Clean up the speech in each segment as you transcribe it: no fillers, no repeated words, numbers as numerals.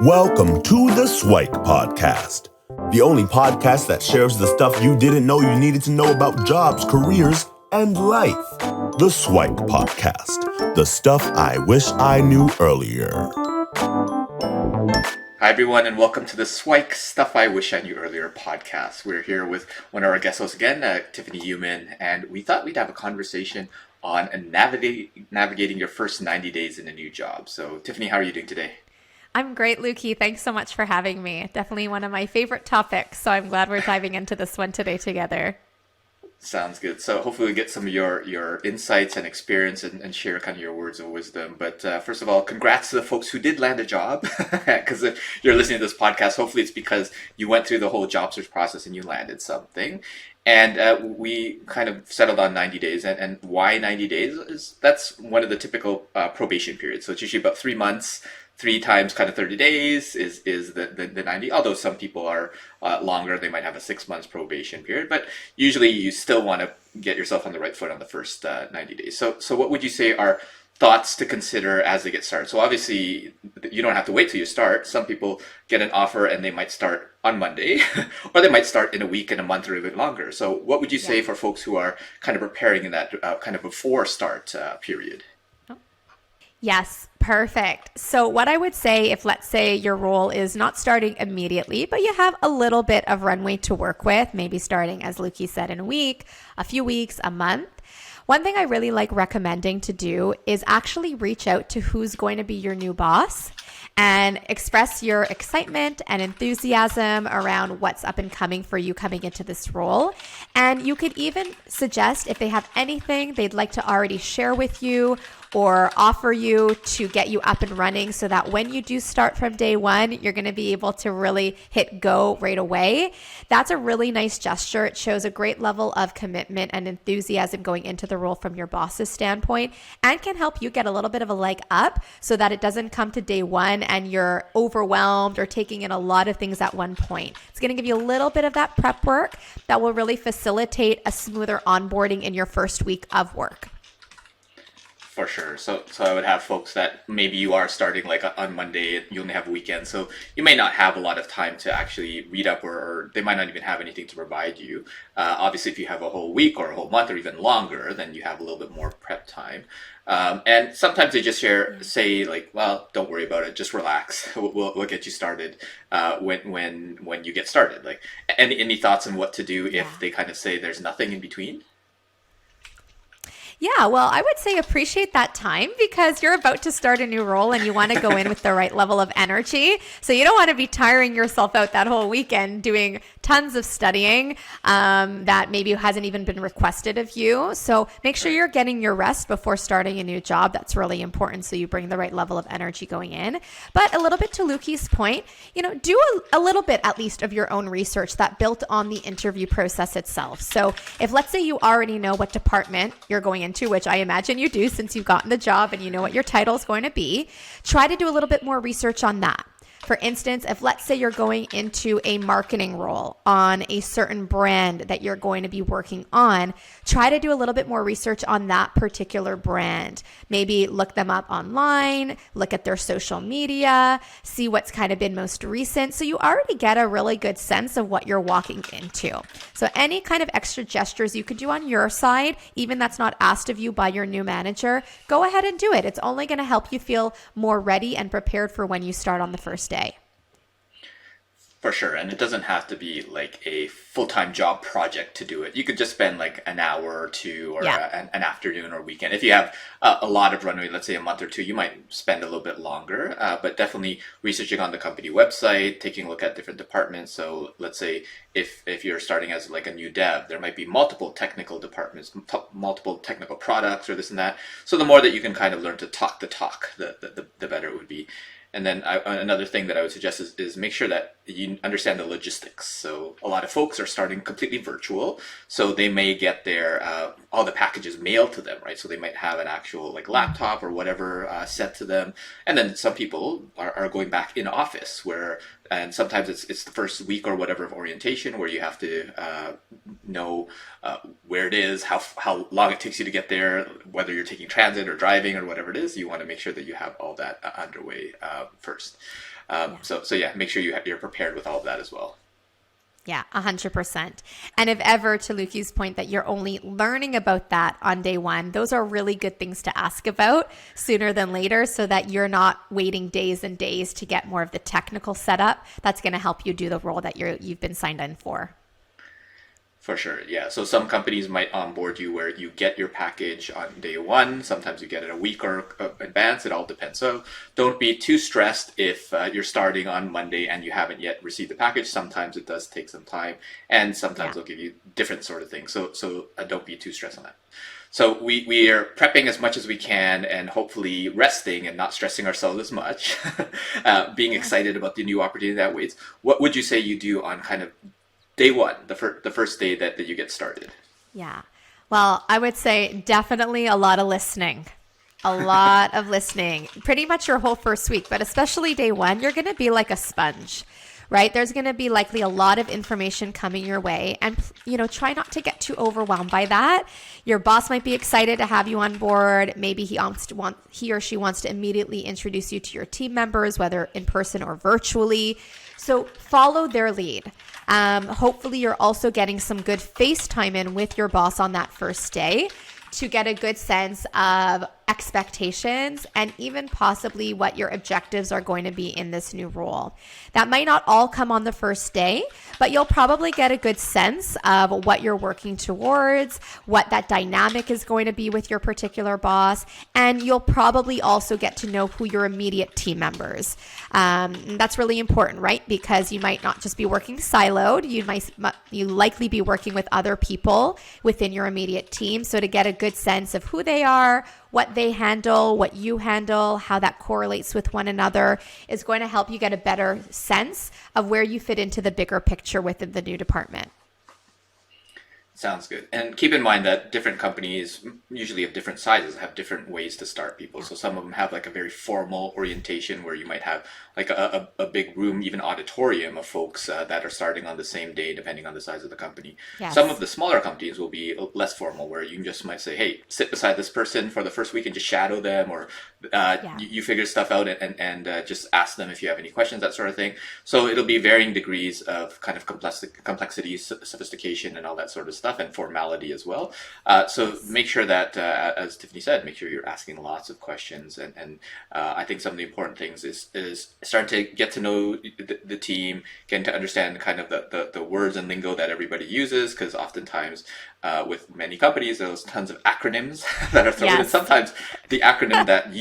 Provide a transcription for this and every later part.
Welcome to the SIWIKE podcast, the only podcast that shares the stuff you didn't know you needed to know about jobs, careers, and life. The SIWIKE podcast, the stuff I wish I knew earlier. Hi, everyone, and welcome to the SIWIKE Stuff I Wish I Knew Earlier podcast. We're here with one of our guest hosts again, Tiffany, Uman, and we thought we'd have a conversation on navigating your first 90 days in a new job. So, Tiffany, how are you doing today? I'm great, Lukey. Thanks so much for having me. Definitely one of my favorite topics, so I'm glad we're diving into this one today together. Sounds good. So hopefully we get some of your insights and experience and share kind of your words of wisdom. But first of all, congrats to the folks who did land a job. Because if you're listening to this podcast, hopefully it's because you went through the whole job search process and you landed something. And we kind of settled on 90 days. And why 90 days? That's one of the typical probation periods. So it's usually about 3 months. 3 times kind of 30 days is the 90, although some people are longer, they might have a 6 months probation period, but usually you still want to get yourself on the right foot on the first 90 days. So what would you say are thoughts to consider as they get started? So obviously you don't have to wait till you start. Some people get an offer and they might start on Monday or they might start in a week, in a month, or even longer. So what would you say for folks who are kind of preparing in that kind of before start period? Yes, perfect. So what I would say, if let's say your role is not starting immediately, but you have a little bit of runway to work with, maybe starting, as Lukey said, in a week, a few weeks, a month. One thing I really like recommending to do is actually reach out to who's going to be your new boss and express your excitement and enthusiasm around what's up and coming for you coming into this role. And you could even suggest if they have anything they'd like to already share with you or offer you to get you up and running so that when you do start from day one, you're going to be able to really hit go right away. That's a really nice gesture. It shows a great level of commitment and enthusiasm going into the role from your boss's standpoint and can help you get a little bit of a leg up so that it doesn't come to day one and you're overwhelmed or taking in a lot of things at one point. It's going to give you a little bit of that prep work that will really facilitate a smoother onboarding in your first week of work. For sure. So I would have folks that maybe you are starting like on Monday, you only have a weekend, so you may not have a lot of time to actually read up, or they might not even have anything to provide you. Obviously, if you have a whole week or a whole month or even longer, then you have a little bit more prep time. And sometimes they just say like, well, don't worry about it, just relax. We'll get you started when you get started. Like, any thoughts on what to do if they kind of say there's nothing in between? Yeah, well, I would say appreciate that time because you're about to start a new role and you want to go in with the right level of energy. So you don't want to be tiring yourself out that whole weekend doing tons of studying that maybe hasn't even been requested of you. So make sure you're getting your rest before starting a new job. That's really important so you bring the right level of energy going in. But a little bit to Lukey's point, do a little bit at least of your own research that built on the interview process itself. So if let's say you already know what department you're going into, which I imagine you do since you've gotten the job and you know what your title is going to be, try to do a little bit more research on that. For instance, if let's say you're going into a marketing role on a certain brand that you're going to be working on, try to do a little bit more research on that particular brand. Maybe look them up online, look at their social media, see what's kind of been most recent. So you already get a really good sense of what you're walking into. So any kind of extra gestures you could do on your side, even that's not asked of you by your new manager, go ahead and do it. It's only going to help you feel more ready and prepared for when you start on the first day. For sure. And it doesn't have to be like a full-time job project to do it. You could just spend like an hour or two or an afternoon or weekend. If you have a lot of runway, let's say a month or two, you might spend a little bit longer, but definitely researching on the company website, taking a look at different departments. So let's say if you're starting as like a new dev, there might be multiple technical departments, multiple technical products or this and that. So the more that you can kind of learn to talk the talk, the better it would be. And then another thing that I would suggest is make sure that you understand the logistics. So a lot of folks are starting completely virtual, so they may get their all the packages mailed to them, right? So they might have an actual like laptop or whatever sent to them. And then some people are going back in office where and sometimes it's the first week or whatever of orientation where you have to know where it is, how long it takes you to get there, whether you're taking transit or driving or whatever it is. You want to make sure that you have all that underway first. So yeah, make sure you're prepared with all of that as well. Yeah, 100%. And if ever, to Luki's point, that you're only learning about that on day one, those are really good things to ask about sooner than later so that you're not waiting days and days to get more of the technical setup. That's going to help you do the role that you've been signed in for. For sure, yeah. So some companies might onboard you where you get your package on day one. Sometimes you get it a week or advance. It all depends. So don't be too stressed if you're starting on Monday and you haven't yet received the package. Sometimes it does take some time, and sometimes they'll give you different sort of things. So don't be too stressed on that. So we are prepping as much as we can and hopefully resting and not stressing ourselves as much, being excited about the new opportunity that waits. What would you say you do on kind of day one, the first day that you get started? Yeah. Well, I would say definitely a lot of listening. A lot of listening. Pretty much your whole first week, but especially day one, you're going to be like a sponge, right? There's going to be likely a lot of information coming your way, and try not to get too overwhelmed by that. Your boss might be excited to have you on board. Maybe he or she wants to immediately introduce you to your team members, whether in person or virtually. So follow their lead. Hopefully you're also getting some good FaceTime in with your boss on that first day to get a good sense of expectations and even possibly what your objectives are going to be in this new role. That might not all come on the first day, but you'll probably get a good sense of what you're working towards, what that dynamic is going to be with your particular boss, and you'll probably also get to know who your immediate team members. That's really important, right? Because you might not just be working siloed. You likely be working with other people within your immediate team. So to get a good sense of who they are, what they handle, what you handle, how that correlates with one another is going to help you get a better sense of where you fit into the bigger picture within the new department. Sounds good. And keep in mind that different companies, usually of different sizes, have different ways to start people. So some of them have like a very formal orientation where you might have like a big room, even auditorium of folks that are starting on the same day, depending on the size of the company. Yes. Some of the smaller companies will be less formal, where you just might say, hey, sit beside this person for the first week and just shadow them, or you figure stuff out and just ask them if you have any questions, that sort of thing. So it'll be varying degrees of kind of complexity, sophistication, and all that sort of stuff, and formality as well. So make sure that, as Tiffany said, make sure you're asking lots of questions. And I think some of the important things is starting to get to know the team, getting to understand kind of the words and lingo that everybody uses, because oftentimes with many companies, there's tons of acronyms that are thrown in. Sometimes the acronym that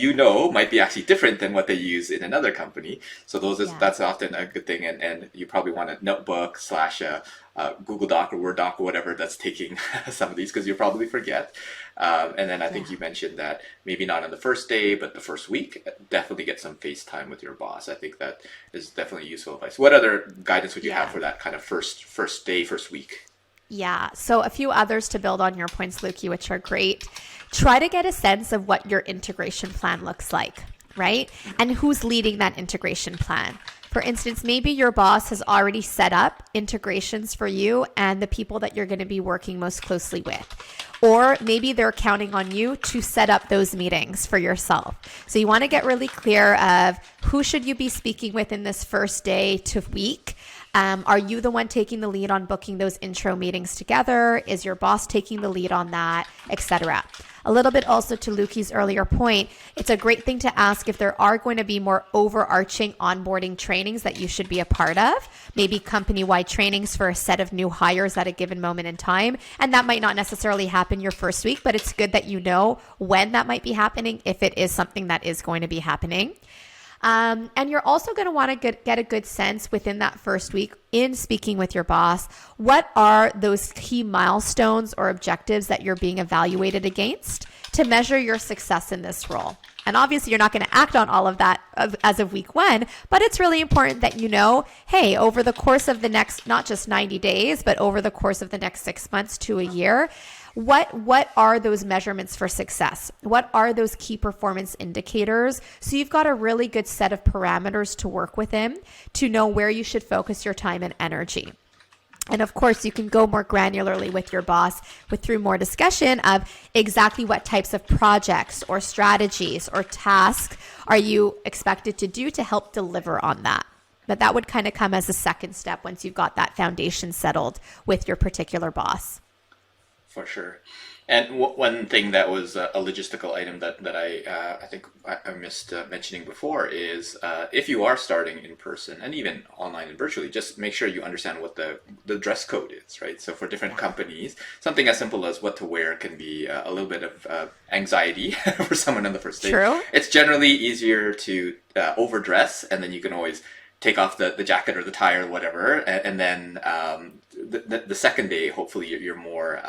might be actually different than what they use in another company. So that's often a good thing. And you probably want a notebook / Google Doc or Word Doc or whatever that's taking some of these, because you'll probably forget. And then I think you mentioned that maybe not on the first day, but the first week, definitely get some FaceTime with your boss. I think that is definitely useful advice. What other guidance would you have for that kind of first day, first week? Yeah. So a few others to build on your points, Luki, which are great. Try to get a sense of what your integration plan looks like, right? And who's leading that integration plan. For instance, maybe your boss has already set up integrations for you and the people that you're going to be working most closely with. Or maybe they're counting on you to set up those meetings for yourself. So you want to get really clear of who should you be speaking with in this first day to week. Are you the one taking the lead on booking those intro meetings together? Is your boss taking the lead on that, etc.? A little bit also to Luki's earlier point, it's a great thing to ask if there are going to be more overarching onboarding trainings that you should be a part of, maybe company-wide trainings for a set of new hires at a given moment in time. And that might not necessarily happen your first week, but it's good that you know when that might be happening, if it is something that is going to be happening. And you're also going to want to get a good sense within that first week in speaking with your boss. What are those key milestones or objectives that you're being evaluated against to measure your success in this role? And obviously, you're not going to act on all of that as of week one, but it's really important that you know, hey, over the course of the next, not just 90 days, but over the course of the next 6 months to a year, what are those measurements for success? What are those key performance indicators? So you've got a really good set of parameters to work within to know where you should focus your time and energy. And of course, you can go more granularly with your boss through more discussion of exactly what types of projects or strategies or tasks are you expected to do to help deliver on that. But that would kind of come as a second step once you've got that foundation settled with your particular boss. For sure. And one thing that was a logistical item that I think I missed mentioning before is if you are starting in person and even online and virtually, just make sure you understand what the dress code is, right? So for different companies, something as simple as what to wear can be a little bit of anxiety for someone on the first day. True. It's generally easier to overdress, and then you can always take off the jacket or the tie or whatever, and then the second day, hopefully you're more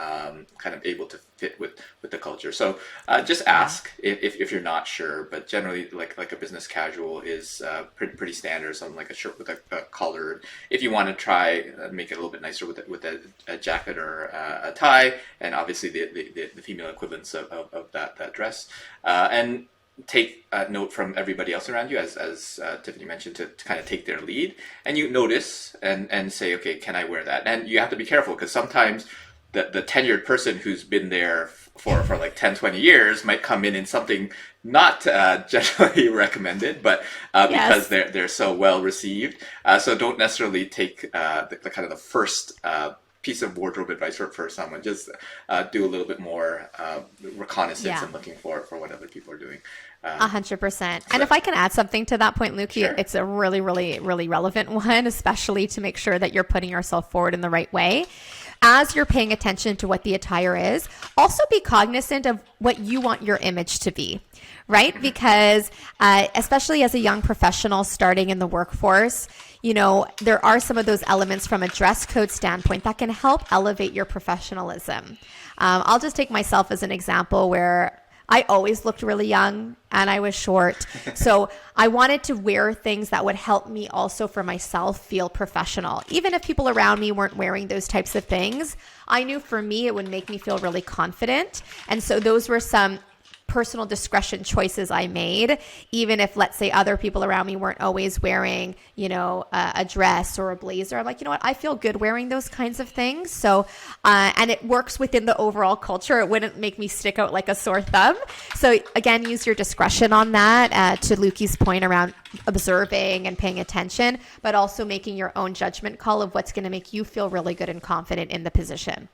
kind of able to fit with the culture. So just ask if you're not sure, but generally like a business casual is pretty standard. Something like a shirt with a collar. If you want to try make it a little bit nicer with a jacket or a tie, and obviously the female equivalents of that dress, and take note from everybody else around you, as Tiffany mentioned, to kind of take their lead, and you notice and say, okay, can I wear that? And you have to be careful, because sometimes the tenured person who's been there for like 10, 20 years might come in something not generally recommended, but because they're so well received. So don't necessarily take the kind of the first piece of wardrobe advice for someone. Just do a little bit more reconnaissance and looking for what other people are doing. 100%. And if I can add something to that point, Luke, sure. It's a really, really, really relevant one, especially to make sure that you're putting yourself forward in the right way. As you're paying attention to what the attire is, also be cognizant of what you want your image to be, right? Because especially as a young professional starting in the workforce, you know, there are some of those elements from a dress code standpoint that can help elevate your professionalism. I'll just take myself as an example where I always looked really young and I was short. So I wanted to wear things that would help me also for myself feel professional. Even if people around me weren't wearing those types of things, I knew for me it would make me feel really confident. And so those were some personal discretion choices I made, even if, let's say, other people around me weren't always wearing, you know, a dress or a blazer. I'm like, you know what, I feel good wearing those kinds of things. So, and it works within the overall culture. It wouldn't make me stick out like a sore thumb. So again, use your discretion on that, to Lukey's point around observing and paying attention, but also making your own judgment call of what's going to make you feel really good and confident in the position.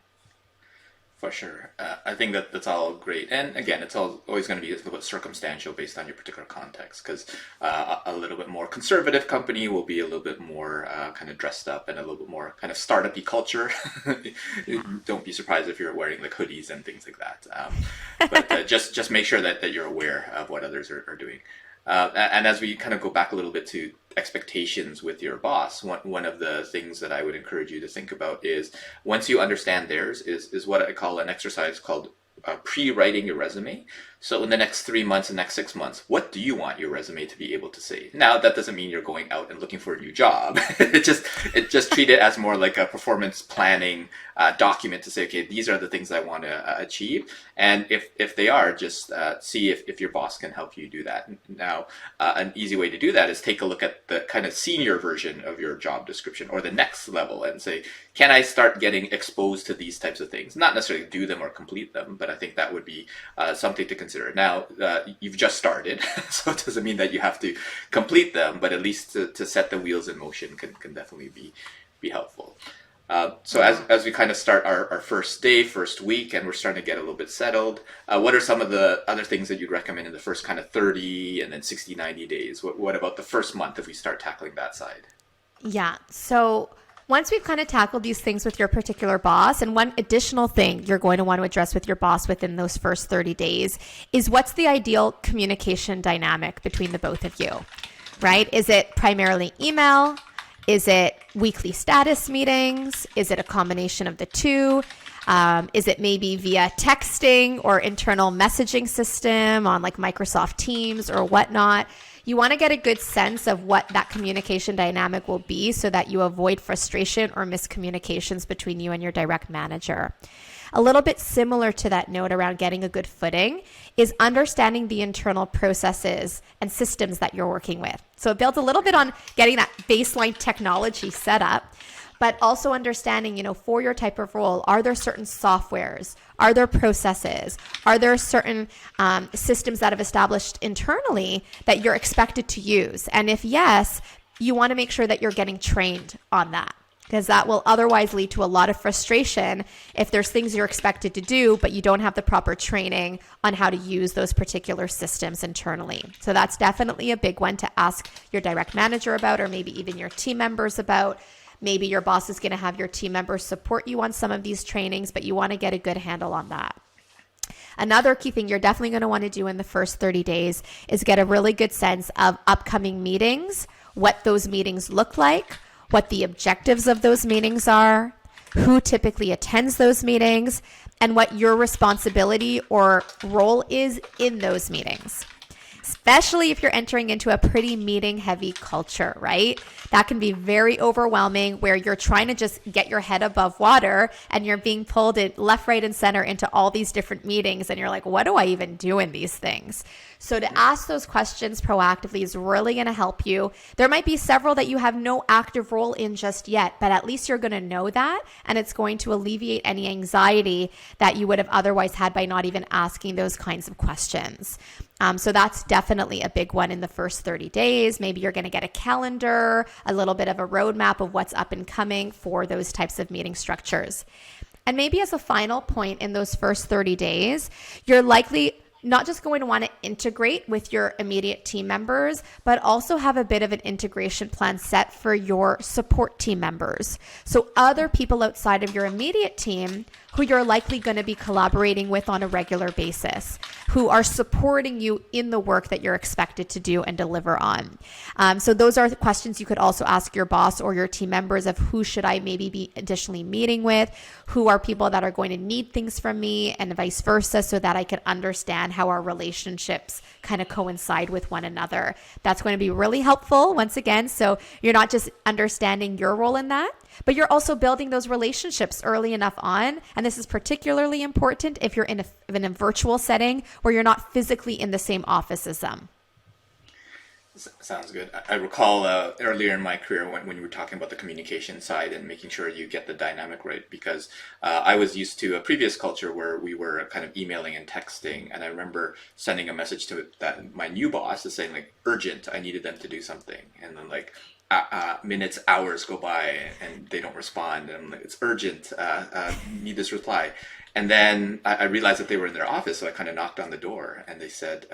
For sure. I think that's all great. And again, it's always going to be a little bit circumstantial based on your particular context, because a little bit more conservative company will be a little bit more kind of dressed up and a little bit more kind of startup-y culture. Don't be surprised if you're wearing like hoodies and things like that. But just make sure that you're aware of what others are doing. And as we kind of go back a little bit to expectations with your boss, one of the things that I would encourage you to think about is, once you understand theirs, is what I call an exercise called pre-writing your resume. So in the next 3 months and next 6 months, what do you want your resume to be able to say? Now, that doesn't mean you're going out and looking for a new job. it just treat it as more like a performance planning document to say, okay, these are the things I want to achieve. And if they are, just see if your boss can help you do that. Now, an easy way to do that is take a look at the kind of senior version of your job description, or the next level, and say, can I start getting exposed to these types of things? Not necessarily do them or complete them, but I think that would be something to consider. Now, you've just started, so it doesn't mean that you have to complete them, but at least to set the wheels in motion can definitely be helpful. So as we kind of start our first day, first week, and we're starting to get a little bit settled, what are some of the other things that you'd recommend in the first kind of 30 and then 60, 90 days? What about the first month if we start tackling that side? Yeah. So once we've kind of tackled these things with your particular boss, and one additional thing you're going to want to address with your boss within those first 30 days is, what's the ideal communication dynamic between the both of you, right? Is it primarily email? Is it weekly status meetings? Is it a combination of the two? Is it maybe via texting or internal messaging system on like Microsoft Teams or whatnot? You want to get a good sense of what that communication dynamic will be so that you avoid frustration or miscommunications between you and your direct manager. A little bit similar to that note around getting a good footing is understanding the internal processes and systems that you're working with. So it builds a little bit on getting that baseline technology set up, but also understanding, for your type of role, are there certain softwares? Are there processes? Are there certain systems that have established internally that you're expected to use? And if yes, you want to make sure that you're getting trained on that, because that will otherwise lead to a lot of frustration if there's things you're expected to do, but you don't have the proper training on how to use those particular systems internally. So that's definitely a big one to ask your direct manager about, or maybe even your team members about. Maybe your boss is going to have your team members support you on some of these trainings, but you want to get a good handle on that. Another key thing you're definitely going to want to do in the first 30 days is get a really good sense of upcoming meetings, what those meetings look like, what the objectives of those meetings are, who typically attends those meetings, and what your responsibility or role is in those meetings. Especially if you're entering into a pretty meeting heavy culture, right? That can be very overwhelming, where you're trying to just get your head above water and you're being pulled left, right, and center into all these different meetings. And you're like, what do I even do in these things? So to ask those questions proactively is really going to help you. There might be several that you have no active role in just yet, but at least you're going to know that, and it's going to alleviate any anxiety that you would have otherwise had by not even asking those kinds of questions. So that's definitely a big one in the first 30 days. Maybe you're going to get a calendar, a little bit of a roadmap of what's up and coming for those types of meeting structures. And maybe as a final point in those first 30 days, you're likely not just going to want to integrate with your immediate team members, but also have a bit of an integration plan set for your support team members. So other people outside of your immediate team who you're likely going to be collaborating with on a regular basis, who are supporting you in the work that you're expected to do and deliver on. So those are the questions you could also ask your boss or your team members of who should I maybe be additionally meeting with, who are people that are going to need things from me, and vice versa, so that I can understand how our relationships kind of coincide with one another. That's going to be really helpful once again. So you're not just understanding your role in that, but you're also building those relationships early enough on. And this is particularly important if you're in a virtual setting where you're not physically in the same office as them. Sounds good. I recall earlier in my career when you were talking about the communication side and making sure you get the dynamic right, because I was used to a previous culture where we were kind of emailing and texting, and I remember sending a message to my new boss saying like, urgent, I needed them to do something, and then like minutes, hours go by and they don't respond, and I'm like, it's urgent, need this reply. And then I realized that they were in their office, so I kind of knocked on the door, and they said,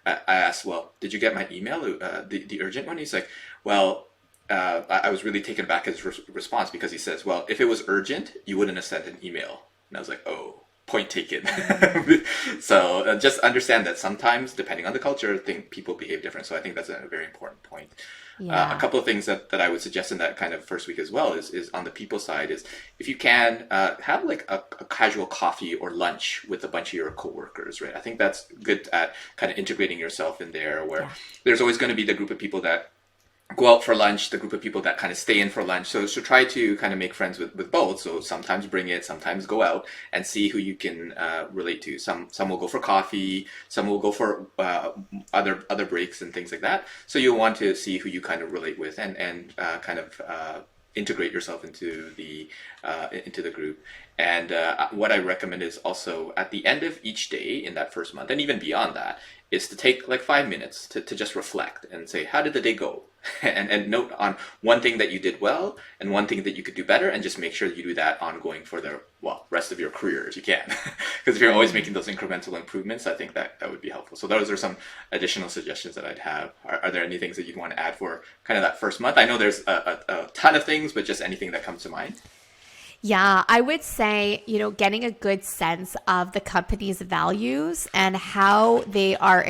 I asked, well, did you get my email, the urgent one? He's like, well, I was really taken back at his response, because he says, well, if it was urgent, you wouldn't have sent an email. And I was like, oh, point taken. So just understand that sometimes, depending on the culture, people behave different. So I think that's a very important point. Yeah. A couple of things that I would suggest in that kind of first week as well is on the people side is, if you can, have like a casual coffee or lunch with a bunch of your coworkers, right? I think that's good at kind of integrating yourself in there, where there's always going to be the group of people that go out for lunch, the group of people that kind of stay in for lunch. So try to kind of make friends with both. So sometimes bring it, sometimes go out and see who you can relate to. Some will go for coffee, some will go for other breaks and things like that. So you'll want to see who you kind of relate with and kind of integrate yourself into the group. And what I recommend is also at the end of each day in that first month, and even beyond that, is to take like 5 minutes to just reflect and say, how did the day go? and note on one thing that you did well and one thing that you could do better, and just make sure that you do that ongoing for the rest of your career if you can. Because if you're always making those incremental improvements, I think that would be helpful. So those are some additional suggestions that I'd have. Are there any things that you'd want to add for kind of that first month? I know there's a ton of things, but just anything that comes to mind. Yeah, I would say, getting a good sense of the company's values and how they are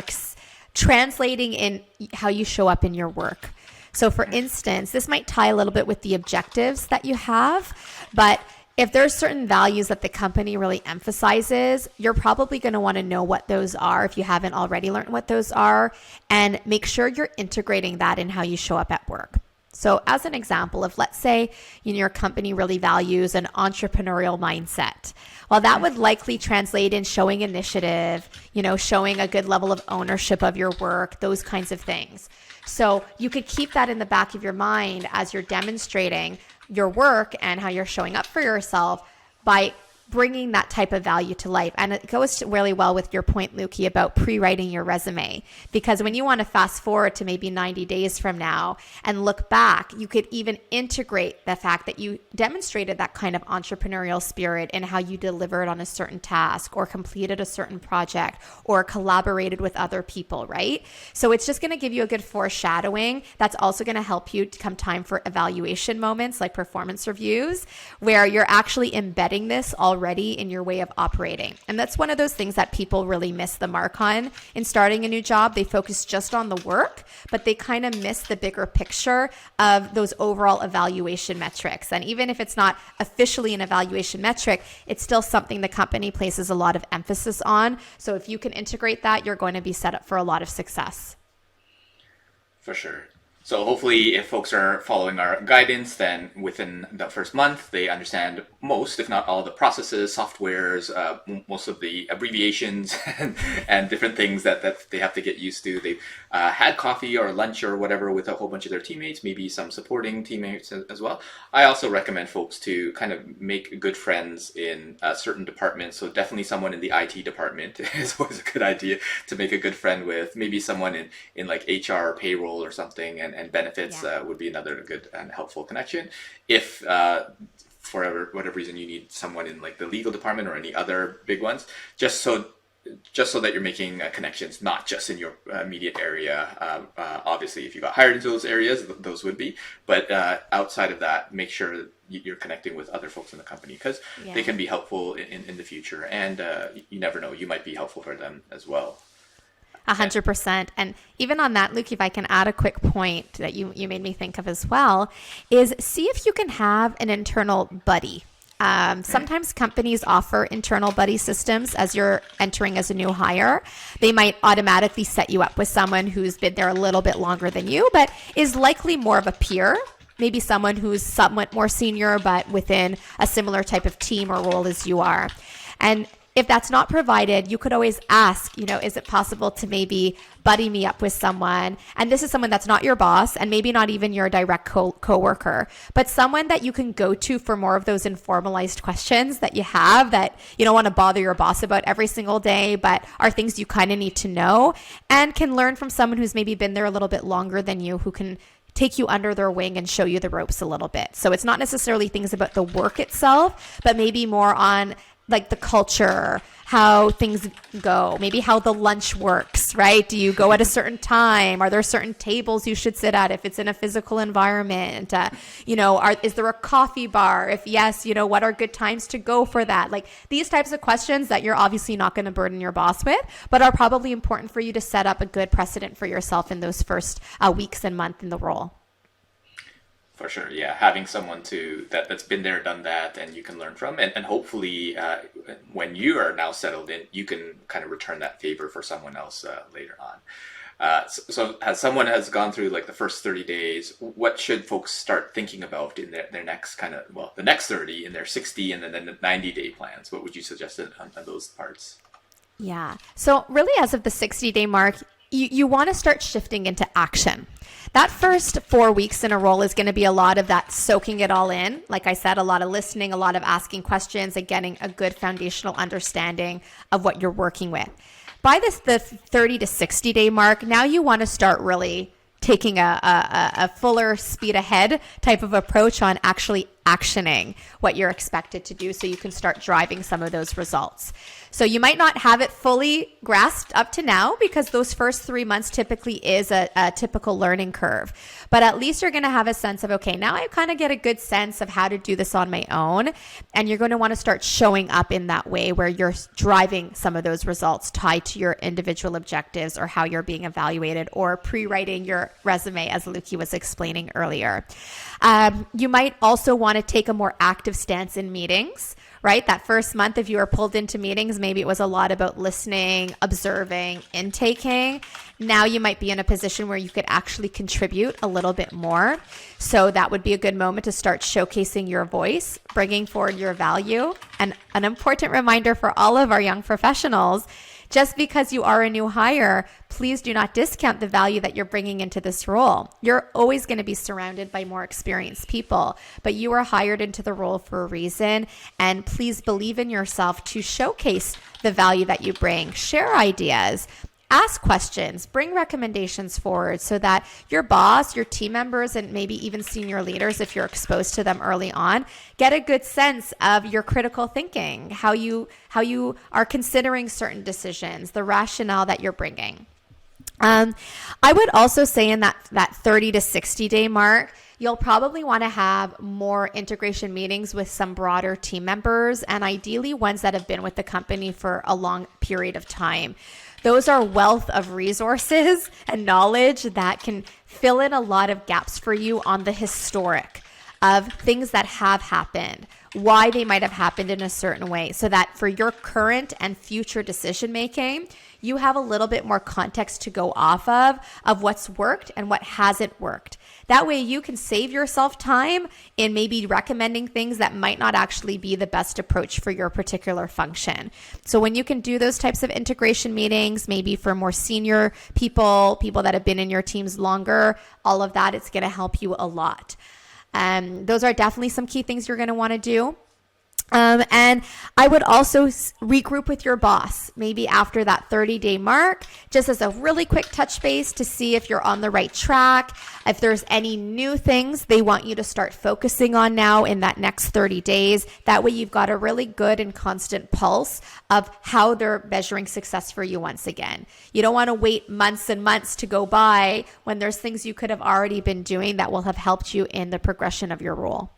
translating in how you show up in your work. So for instance, this might tie a little bit with the objectives that you have, but if there's certain values that the company really emphasizes, you're probably going to want to know what those are if you haven't already learned what those are, and make sure you're integrating that in how you show up at work. So as an example, if let's say your company really values an entrepreneurial mindset, well, that would likely translate in showing initiative, showing a good level of ownership of your work, those kinds of things. So you could keep that in the back of your mind as you're demonstrating your work and how you're showing up for yourself by bringing that type of value to life. And it goes really well with your point, Lukey, about pre-writing your resume. Because when you want to fast forward to maybe 90 days from now and look back, you could even integrate the fact that you demonstrated that kind of entrepreneurial spirit in how you delivered on a certain task or completed a certain project or collaborated with other people, right? So it's just going to give you a good foreshadowing. That's also going to help you to come time for evaluation moments like performance reviews, where you're actually embedding this already in your way of operating. And that's one of those things that people really miss the mark on in starting a new job. They focus just on the work, but they kind of miss the bigger picture of those overall evaluation metrics. And even if it's not officially an evaluation metric, it's still something the company places a lot of emphasis on. So if you can integrate that, you're going to be set up for a lot of success. For sure. So hopefully if folks are following our guidance, then within the first month, they understand most, if not all, the processes, softwares, most of the abbreviations and different things that they have to get used to. They've had coffee or lunch or whatever with a whole bunch of their teammates, maybe some supporting teammates as well. I also recommend folks to kind of make good friends in certain departments. So definitely someone in the IT department is always a good idea to make a good friend with. Maybe someone in like HR or payroll or something, and benefits would be another good and helpful connection. If for whatever reason you need someone in like the legal department or any other big ones, just so that you're making connections, not just in your immediate area. Obviously, if you got hired into those areas, those would be. But outside of that, make sure you're connecting with other folks in the company, because they can be helpful in the future. And you never know, you might be helpful for them as well. 100%. And even on that, Luke, if I can add a quick point that you made me think of as well, is see if you can have an internal buddy. Sometimes companies offer internal buddy systems as you're entering as a new hire. They might automatically set you up with someone who's been there a little bit longer than you, but is likely more of a peer. Maybe someone who's somewhat more senior, but within a similar type of team or role as you are. And if that's not provided, you could always ask, is it possible to maybe buddy me up with someone? And this is someone that's not your boss and maybe not even your direct coworker, but someone that you can go to for more of those informalized questions that you have that you don't want to bother your boss about every single day, but are things you kind of need to know and can learn from someone who's maybe been there a little bit longer than you, who can take you under their wing and show you the ropes a little bit. So it's not necessarily things about the work itself, but maybe more on like the culture, how things go, maybe how the lunch works, right? Do you go at a certain time? Are there certain tables you should sit at if it's in a physical environment? Is there a coffee bar? If yes, what are good times to go for that? Like these types of questions that you're obviously not going to burden your boss with, but are probably important for you to set up a good precedent for yourself in those first weeks and month in the role. For sure, yeah. Having someone that's been there, done that, and you can learn from, and hopefully when you are now settled in, you can kind of return that favor for someone else later on. So as someone has gone through like the first 30 days, what should folks start thinking about in their next the next 30, in their 60 and then the 90-day plans? What would you suggest on those parts? Yeah. So really as of the 60-day mark, you want to start shifting into action. That first 4 weeks in a role is going to be a lot of that soaking it all in. Like I said, a lot of listening, a lot of asking questions, and getting a good foundational understanding of what you're working with. By the 30 to 60 day mark, now you want to start really taking a fuller speed ahead type of approach on actually actioning what you're expected to do so you can start driving some of those results. So you might not have it fully grasped up to now because those first 3 months typically is a typical learning curve. But at least you're going to have a sense of, okay, now I kind of get a good sense of how to do this on my own. And you're going to want to start showing up in that way where you're driving some of those results tied to your individual objectives or how you're being evaluated, or pre-writing your resume, as Lukey was explaining earlier. You might also want to to take a more active stance in meetings, right? That first month, if you were pulled into meetings, maybe it was a lot about listening, observing, intaking. Now you might be in a position where you could actually contribute a little bit more. So that would be a good moment to start showcasing your voice, bringing forward your value. And an important reminder for all of our young professionals, just because you are a new hire, please do not discount the value that you're bringing into this role. You're always going to be surrounded by more experienced people, but you are hired into the role for a reason. And please believe in yourself to showcase the value that you bring. Share ideas. Ask questions, bring recommendations forward so that your boss, your team members, and maybe even senior leaders, if you're exposed to them early on, get a good sense of your critical thinking, how you are considering certain decisions, the rationale that you're bringing. I would also say in that 30 to 60 day mark, you'll probably want to have more integration meetings with some broader team members, and ideally ones that have been with the company for a long period of time. Those are wealth of resources and knowledge that can fill in a lot of gaps for you on the historic of things that have happened, why they might have happened in a certain way, so that for your current and future decision making, you have a little bit more context to go off of what's worked and what hasn't worked. That way you can save yourself time in maybe recommending things that might not actually be the best approach for your particular function. So when you can do those types of integration meetings, maybe for more senior people that have been in your teams longer, all of that, it's going to help you a lot. Those are definitely some key things you're going to want to do. And I would also regroup with your boss, maybe after that 30-day mark, just as a really quick touch base to see if you're on the right track, if there's any new things they want you to start focusing on now in that next 30 days. That way you've got a really good and constant pulse of how they're measuring success for you once again. You don't want to wait months and months to go by when there's things you could have already been doing that will have helped you in the progression of your role.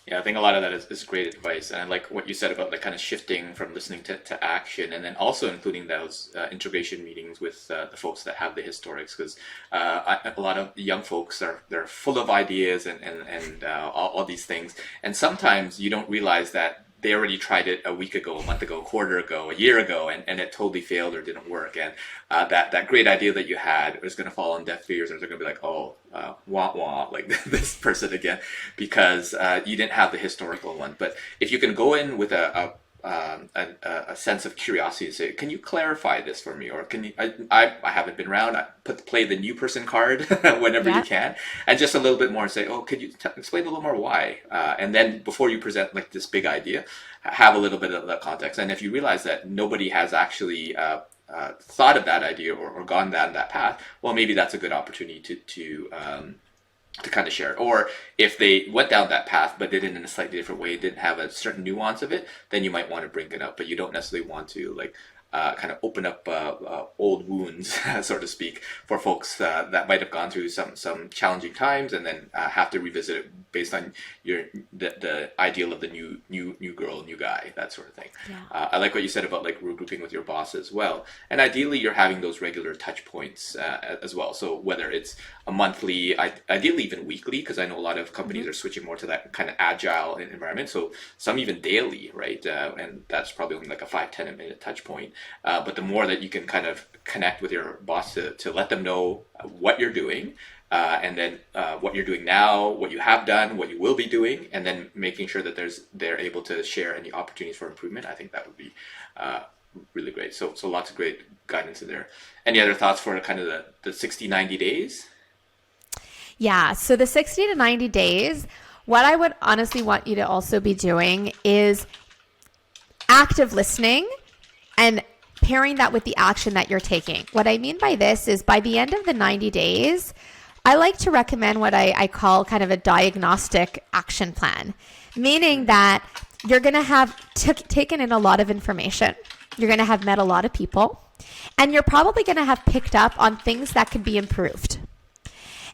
Yeah, I think a lot of that is great advice. And I like what you said about like kind of shifting from listening to action, and then also including those integration meetings with the folks that have the historics, because a lot of young folks they're full of ideas and all these things. And sometimes you don't realize that they already tried it a week ago, a month ago, a quarter ago, a year ago, and it totally failed or didn't work. And that great idea that you had is going to fall on deaf ears, and they're going to be like, oh, wah wah, like this person again, because you didn't have the historical one. But if you can go in with a sense of curiosity and say, can you clarify this for me? Or can you, I haven't been around, play the new person card whenever you can, and just a little bit more and say, oh, could you explain a little more why? And then before you present like this big idea, have a little bit of that context. And if you realize that nobody has actually thought of that idea or gone down that path, well, maybe that's a good opportunity to kind of share it. Or if they went down that path but did it in a slightly different way, didn't have a certain nuance of it, then you might want to bring it up, but you don't necessarily want to like kind of open up old wounds, so to speak, for folks that might have gone through some challenging times and then have to revisit it based on the ideal of the new girl, new guy, that sort of thing. Yeah. I like what you said about like regrouping with your boss as well, and ideally you're having those regular touch points as well. So whether it's a monthly, ideally even weekly, because I know a lot of companies are switching more to that kind of agile environment. So some even daily, right? And that's probably only like a 5-10 minute touch point. But the more that you can kind of connect with your boss to let them know what you're doing, and then what you're doing now, what you have done, what you will be doing, and then making sure that they're able to share any opportunities for improvement, I think that would be really great. So lots of great guidance in there. Any other thoughts for kind of the 60, 90 days? Yeah, so the 60 to 90 days, what I would honestly want you to also be doing is active listening and pairing that with the action that you're taking. What I mean by this is by the end of the 90 days, I like to recommend what I call kind of a diagnostic action plan, meaning that you're going to have taken in a lot of information. You're going to have met a lot of people, and you're probably going to have picked up on things that could be improved.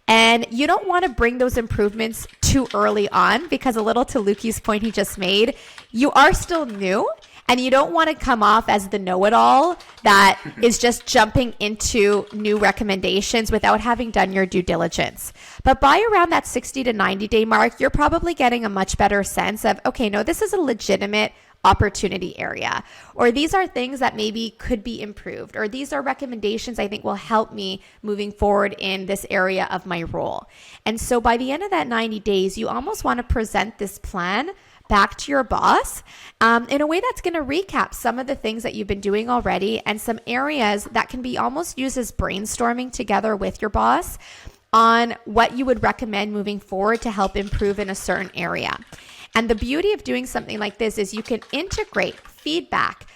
And you don't want to bring those improvements too early on, because a little to Lukey's point he just made, you are still new And you don't want to come off as the know-it-all that is just jumping into new recommendations without having done your due diligence. But by around that 60 to 90 day mark, you're probably getting a much better sense of, okay, no, this is a legitimate opportunity area, or these are things that maybe could be improved, or these are recommendations I think will help me moving forward in this area of my role. And so by the end of that 90 days, you almost want to present this plan back to your boss in a way that's going to recap some of the things that you've been doing already and some areas that can be almost used as brainstorming together with your boss on what you would recommend moving forward to help improve in a certain area. And the beauty of doing something like this is you can integrate feedback,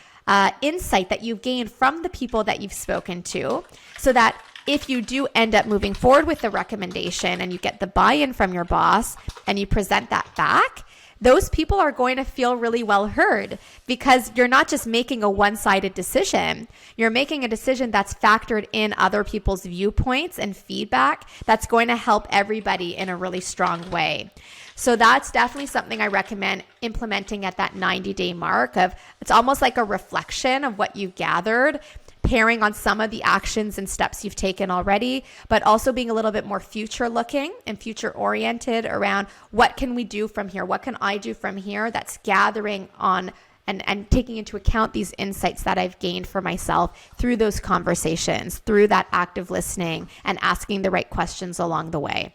insight that you've gained from the people that you've spoken to, so that if you do end up moving forward with the recommendation and you get the buy-in from your boss and you present that back, those people are going to feel really well heard, because you're not just making a one-sided decision. You're making a decision that's factored in other people's viewpoints and feedback that's going to help everybody in a really strong way. So that's definitely something I recommend implementing at that 90-day mark. Of it's almost like a reflection of what you've gathered, pairing on some of the actions and steps you've taken already, but also being a little bit more future looking and future oriented around what can we do from here? What can I do from here that's gathering on and taking into account these insights that I've gained for myself through those conversations, through that active listening and asking the right questions along the way.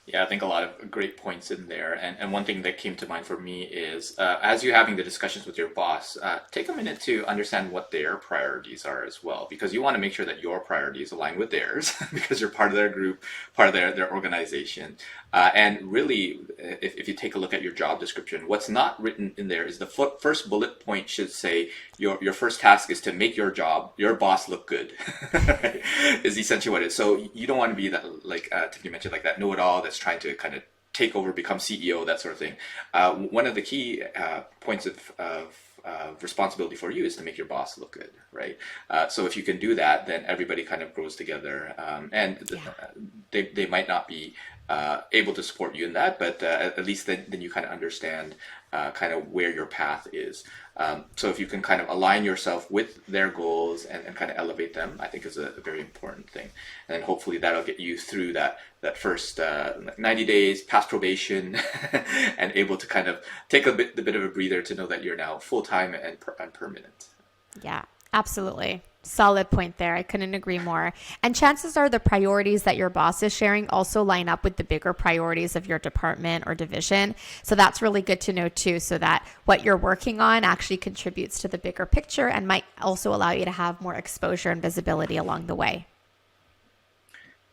Yeah, I think a lot of great points in there. And one thing that came to mind for me is as you're having the discussions with your boss, take a minute to understand what their priorities are as well, because you want to make sure that your priorities align with theirs because you're part of their group, part of their organization. And really, if you take a look at your job description, what's not written in there is the first bullet point should say your first task is to make your boss look good, right? Is essentially what it is. So you don't want to be that, like Tiffany mentioned, like that know-it-all that's trying to kind of take over, become CEO, that sort of thing. One of the key points of responsibility for you is to make your boss look good, right? So if you can do that, then everybody kind of grows together, they might not be able to support you in that, but at least then you kind of understand kind of where your path is. So if you can kind of align yourself with their goals and kind of elevate them, I think is a very important thing. And hopefully that'll get you through that first 90 days past probation and able to kind of take a bit of a breather to know that you're now full-time and permanent. Yeah, absolutely. Solid point there. I couldn't agree more. And chances are the priorities that your boss is sharing also line up with the bigger priorities of your department or division. So that's really good to know too, so that what you're working on actually contributes to the bigger picture and might also allow you to have more exposure and visibility along the way.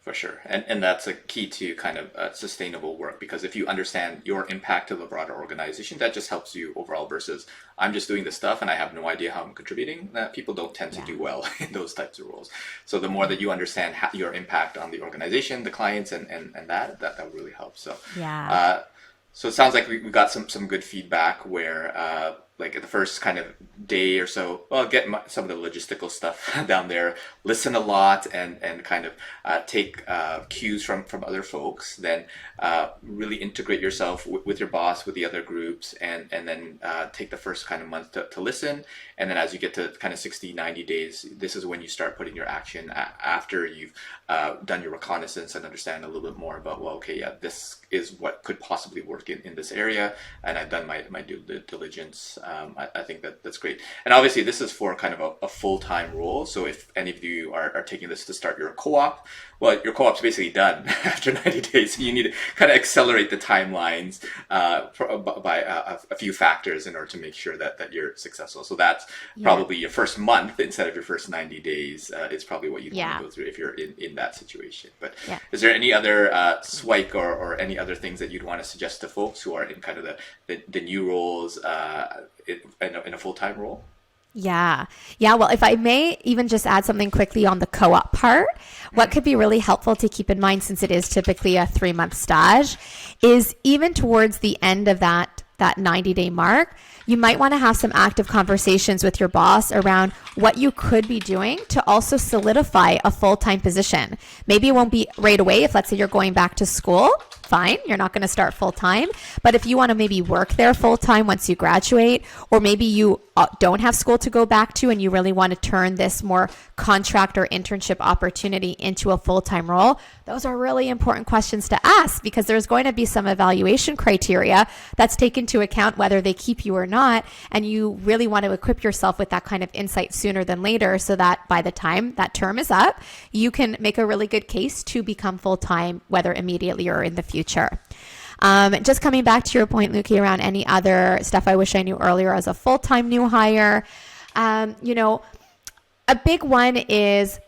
For sure. And that's a key to kind of sustainable work, because if you understand your impact to the broader organization, that just helps you overall versus I'm just doing this stuff and I have no idea how I'm contributing. People don't tend to do well in those types of roles. So the more that you understand your impact on the organization, the clients, and that really helps. So so it sounds like we got some good feedback where like the first kind of day or so, well, get some of the logistical stuff down there, listen a lot and kind of take cues from other folks, then really integrate yourself with your boss, with the other groups, and then take the first kind of month to listen. And then as you get to kind of 60, 90 days, this is when you start putting your action after you've done your reconnaissance and understand a little bit more about, well, okay, yeah, this is what could possibly work in this area, and I've done my due diligence. I think that's great. And obviously this is for kind of a full-time role. So if any of you are taking this to start your co-op, well, your co-op's basically done after 90 days. So you need to kind of accelerate the timelines by a few factors in order to make sure that you're successful. So that's probably your first month instead of your first 90 days. It's probably what you'd want to go through if you're in that situation. But is there any other SIWIKE or any other things that you'd want to suggest to folks who are in kind of the new roles in a full-time role? Yeah. Well, if I may even just add something quickly on the co-op part, what could be really helpful to keep in mind, since it is typically a 3-month stage, is even towards the end of that 90-day mark, you might want to have some active conversations with your boss around what you could be doing to also solidify a full-time position. Maybe it won't be right away if, let's say, you're going back to school, fine. You're not going to start full time. But if you want to maybe work there full time once you graduate, or maybe you don't have school to go back to and you really want to turn this more contract or internship opportunity into a full-time role, those are really important questions to ask, because there's going to be some evaluation criteria that's taken into account whether they keep you or not. And you really want to equip yourself with that kind of insight sooner than later, so that by the time that term is up, you can make a really good case to become full-time, whether immediately or in the future. Just coming back to your point, Lukey, around any other stuff I wish I knew earlier as a full-time new hire, a big one is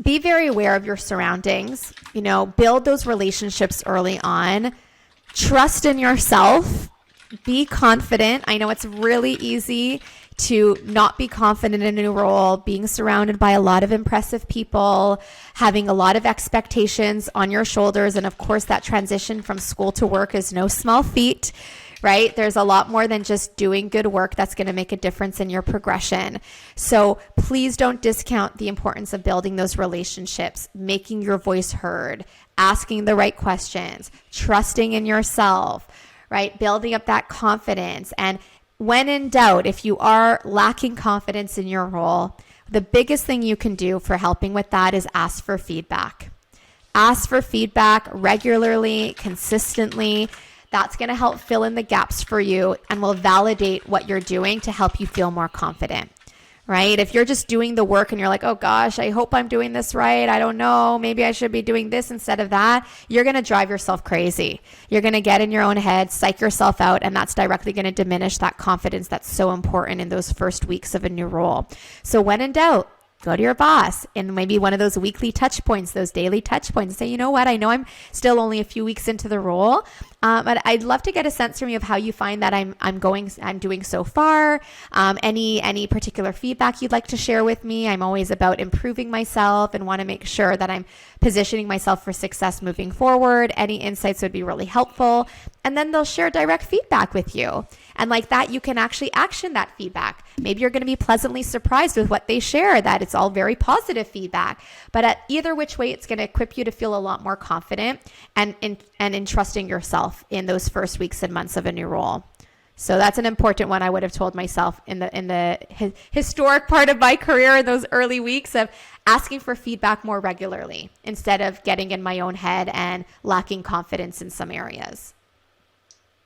be very aware of your surroundings, build those relationships early on, trust in yourself, be confident. I know it's really easy to not be confident in a new role, being surrounded by a lot of impressive people, having a lot of expectations on your shoulders. And of course, that transition from school to work is no small feat, right? There's a lot more than just doing good work that's going to make a difference in your progression. So please don't discount the importance of building those relationships, making your voice heard, asking the right questions, trusting in yourself, right? Building up that confidence. And when in doubt, if you are lacking confidence in your role, the biggest thing you can do for helping with that is ask for feedback. Ask for feedback regularly, consistently. That's going to help fill in the gaps for you and will validate what you're doing to help you feel more confident, right? If you're just doing the work and you're like, oh gosh, I hope I'm doing this right. I don't know. Maybe I should be doing this instead of that. You're going to drive yourself crazy. You're going to get in your own head, psych yourself out, and that's directly going to diminish that confidence that's so important in those first weeks of a new role. So when in doubt, go to your boss and maybe one of those weekly touch points, those daily touch points. Say, you know what? I know I'm still only a few weeks into the role, but I'd love to get a sense from you of how you find that I'm doing so far. Any particular feedback you'd like to share with me? I'm always about improving myself and want to make sure that I'm positioning myself for success moving forward. Any insights would be really helpful. And then they'll share direct feedback with you. And like that, you can actually action that feedback. Maybe you're going to be pleasantly surprised with what they share, that it's all very positive feedback. But at either which way, it's going to equip you to feel a lot more confident and in trusting yourself in those first weeks and months of a new role. So that's an important one I would have told myself in the historic part of my career in those early weeks of asking for feedback more regularly instead of getting in my own head and lacking confidence in some areas.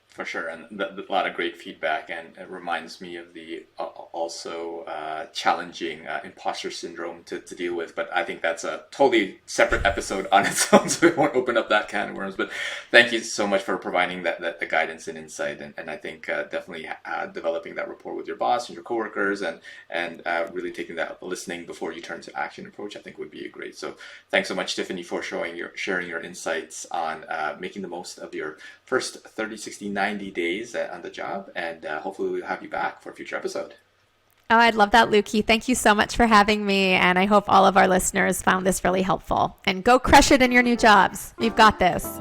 For sure, and a lot of great feedback, and it reminds me of the also challenging imposter syndrome to deal with. But I think that's a totally separate episode on its own, so we won't open up that can of worms. But thank you so much for providing the guidance and insight, and I think definitely developing that rapport with your boss and your coworkers, and really taking that listening before you turn to action approach, I think would be great. So thanks so much, Tiffany, for sharing your insights on making the most of your first 30, 60, 90 days on the job, and hopefully we'll have you back for a future episode. Oh, I'd love that, Lukey. Thank you so much for having me, and I hope all of our listeners found this really helpful. And go crush it in your new jobs. You've got this.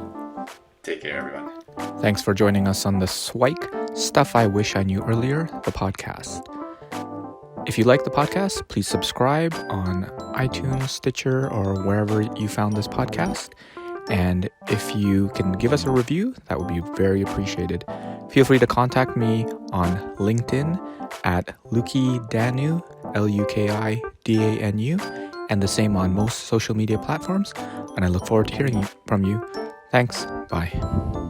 Take care, everyone. Thanks for joining us on the SIWIKE Stuff I Wish I Knew Earlier, the podcast. If you like the podcast, please subscribe on iTunes, Stitcher, or wherever you found this podcast. And if you can give us a review, that would be very appreciated. Feel free to contact me on LinkedIn at Lukidanu, Lukidanu, and the same on most social media platforms. And I look forward to hearing from you. Thanks. Bye.